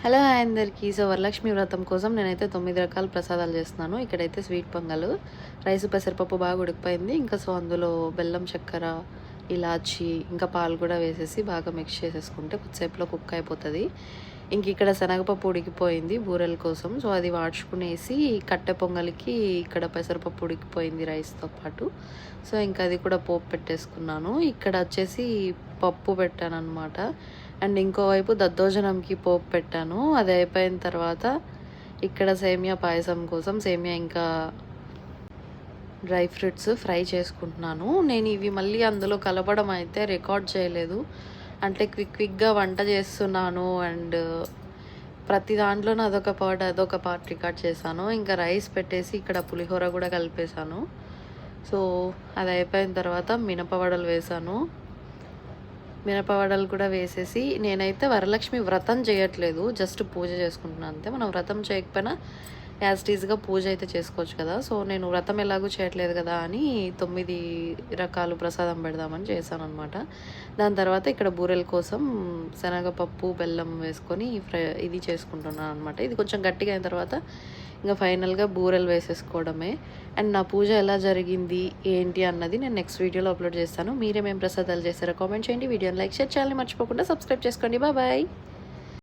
Hello hi అందరికీ. So Varalakshmi వ్రతం కోసం నేనైతే 9 రకాల ప్రసాదాలు చేస్తున్నాను. ఇక్కడైతే స్వీట్ పొంగల్, రైస్ పెసరపప్పు బాగా ఉడికిపోయింది. ఇంకా సో అందులో బెల్లం, చక్కెర, ఇలాచి ఇంకా పాలు కూడా వేసేసి బాగా మిక్స్ చేసేసుకుంటే కొద్దిసేపులో కుక్ అయిపోతుంది. ఇంక ఇక్కడ శనగపప్పు ఉడికిపోయింది బూరెల కోసం. సో అది వాడ్చుకునేసి కట్టె పొంగలికి ఇక్కడ పెసరపప్పు ఉడికిపోయింది రైస్తో పాటు. సో ఇంకా అది కూడా పోపు పెట్టేసుకున్నాను. ఇక్కడ వచ్చేసి పప్పు పెట్టాను అనమాట. అండ్ ఇంకోవైపు దద్దోజనంకి పోపు పెట్టాను. అది అయిపోయిన తర్వాత ఇక్కడ సేమియా పాయసం కోసం సేమియా ఇంకా డ్రై ఫ్రూట్స్ ఫ్రై చేసుకుంటున్నాను. నేను ఇవి మళ్ళీ అందులో కలపడం అయితే రికార్డ్ చేయలేదు. అంటే క్విక్గా వంట చేస్తున్నాను అండ్ ప్రతి దాంట్లోనూ అదొక పార్ట్ రికార్డ్ చేశాను. ఇంకా రైస్ పెట్టేసి ఇక్కడ పులిహోర కూడా కలిపేశాను. సో అది అయిపోయిన తర్వాత మినపవడలు వేశాను. మినపవడలు కూడా వేసేసి నేనైతే వరలక్ష్మి వ్రతం చేయట్లేదు, జస్ట్ పూజ చేసుకుంటున్నాను అంతే. మనం వ్రతం చేయకపోయినా యాజ్ టీజ్గా పూజ అయితే చేసుకోవచ్చు కదా. సో నేను వ్రతం ఎలాగూ చేయట్లేదు కదా అని 9 రకాలు ప్రసాదం పెడదామని చేశాను అనమాట. దాని తర్వాత ఇక్కడ బూరెల కోసం శనగపప్పు బెల్లం వేసుకొని ఇది చేసుకుంటున్నాను అనమాట. ఇది కొంచెం గట్టిగా అయిన తర్వాత ఇంకా ఫైనల్గా బూరెలు వేసేసుకోవడమే. అండ్ నా పూజ ఎలా జరిగింది ఏంటి అన్నది నేను నెక్స్ట్ వీడియోలో అప్లోడ్ చేస్తాను. మీరేమేం ప్రసాదాలు చేస్తారో కామెంట్ చేయండి. వీడియోని లైక్ షేర్ చేయాలని మర్చిపోకుండా సబ్స్క్రైబ్ చేసుకోండి. బాయ్.